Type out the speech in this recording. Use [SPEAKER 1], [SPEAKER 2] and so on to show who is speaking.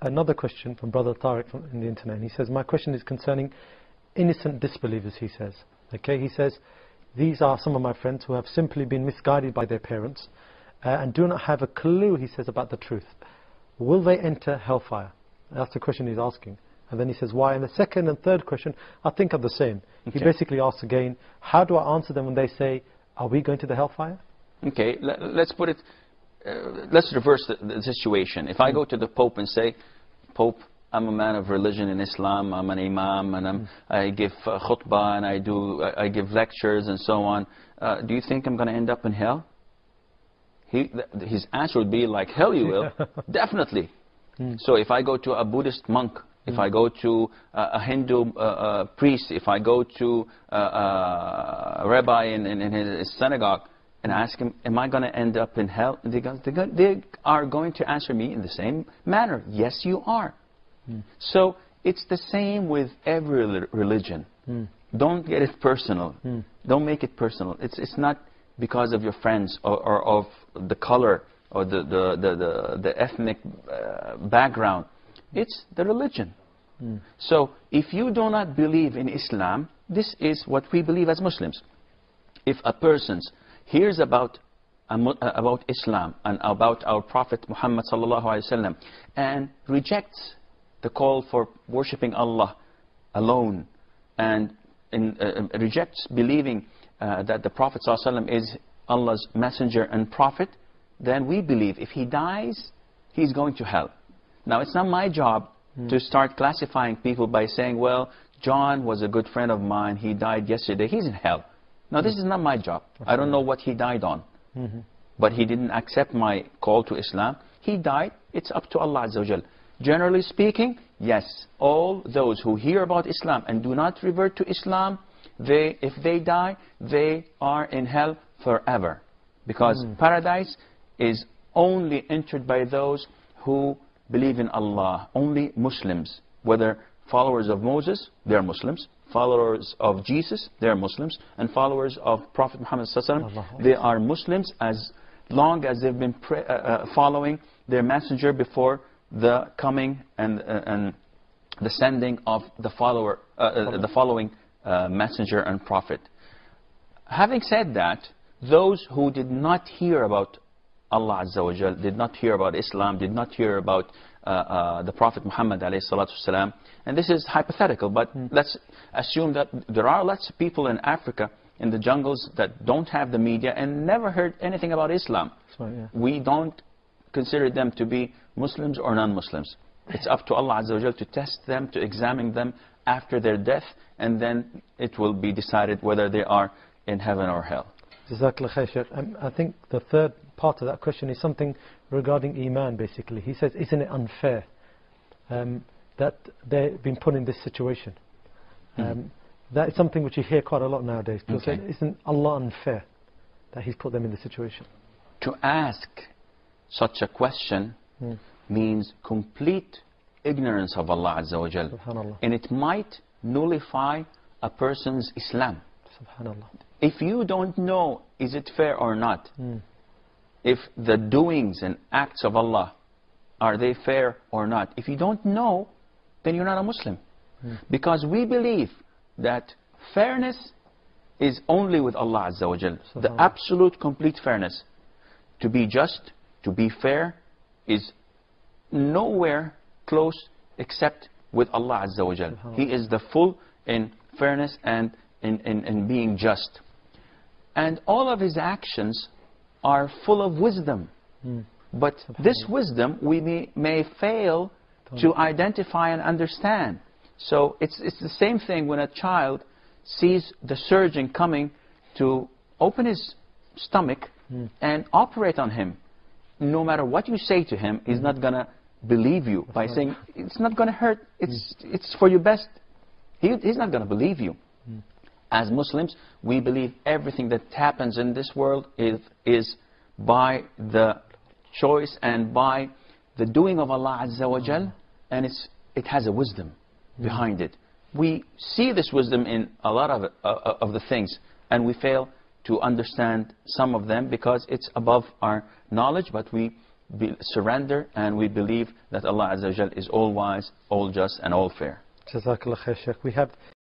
[SPEAKER 1] another question from Brother Tariq from in the internet. And he says, my question is concerning innocent disbelievers, he says. Okay, he says, these are some of my friends who have simply been misguided by their parents and do not have a clue, he says, about the truth. Will they enter hellfire? That's the question he's asking. And then he says, why? And the second and third question, I think, are the same. Okay. He basically asks again, how do I answer them when they say, are we going to the hellfire?
[SPEAKER 2] Okay, let's put it, let's reverse the situation. If I go to the Pope and say, Pope, I'm a man of religion in Islam, I'm an imam, and I give khutbah, and I give lectures and so on, do you think I'm going to end up in hell? His answer would be like, hell you will, definitely. So if I go to a Buddhist monk, if I go to a Hindu priest, if I go to a rabbi in his synagogue and ask him, am I going to end up in hell? They are going to answer me in the same manner. Yes, you are. So it's the same with every religion. Don't get it personal. Don't make it personal. It's not because of your friends or of the color or the ethnic background. It's the religion. So if you do not believe in Islam, this is what we believe as Muslims. If a person hears about Islam and about our Prophet Muhammad sallallahu alaihi wasallam and rejects the call for worshipping Allah alone and rejects believing that the Prophet sallallahu alaihi wasallam is Allah's messenger and prophet, then we believe if he dies, he's going to hell. Now, it's not my job to start classifying people by saying, well, John was a good friend of mine, he died yesterday, he's in hell. Now, this is not my job. I don't know what he died on. But he didn't accept my call to Islam. He died, it's up to Allah Azza wa Jal. Generally speaking, yes, all those who hear about Islam and do not revert to Islam, if they die, they are in hell forever. Because paradise is only entered by those who believe in Allah. Only Muslims, whether followers of Moses, they're Muslims, followers of Jesus, they're Muslims, and followers of Prophet Muhammad sallallahu alaihi wasallam, they are Muslims as long as they've been following their messenger before the coming and the sending of the following messenger and prophet. Having said that, those who did not hear about Allah Azza wa Jal, did not hear about Islam, did not hear about the Prophet Muhammad alayhi salatu wasalam, and this is hypothetical, but let's assume that there are lots of people in Africa, in the jungles, that don't have the media and never heard anything about Islam.
[SPEAKER 1] Right, yeah.
[SPEAKER 2] We don't consider them to be Muslims or non-Muslims. It's up to Allah Azza wa Jal to test them, to examine them after their death, and then it will be decided whether they are in heaven or hell.
[SPEAKER 1] Jazakallah khair, Shaykh. I think the third part of that question is something regarding Iman, basically. He says, isn't it unfair that they've been put in this situation? That is something which you hear quite a lot nowadays. People say, isn't Allah unfair that He's put them in this situation?
[SPEAKER 2] To ask such a question means complete ignorance of Allah Azza wa Jal.
[SPEAKER 1] Subhanallah.
[SPEAKER 2] And it might nullify a person's Islam.
[SPEAKER 1] Subhanallah.
[SPEAKER 2] If you don't know, is it fair or not? If the doings and acts of Allah, are they fair or not? If you don't know, then you're not a Muslim. Because we believe that fairness is only with Allah Azza wa Jal. The absolute complete fairness. To be just, to be fair, is nowhere close except with Allah Azza wa Jal. He is the full in fairness and in being just. And all of His actions are full of wisdom. But this wisdom we may fail to identify and understand. So it's the same thing when a child sees the surgeon coming to open his stomach and operate on him. No matter what you say to him, he's not going to believe you by saying, it's not going to hurt, it's for your best. He's not going to believe you. As Muslims, we believe everything that happens in this world is by the choice and by the doing of Allah Azza wa Jal, and it has a wisdom behind it. We see this wisdom in a lot of the things, and we fail to understand some of them because it's above our knowledge, but we surrender, and we believe that Allah Azza wa Jal is all wise, all just, and all fair.
[SPEAKER 1] Jazakallah khair, Sheikh. We have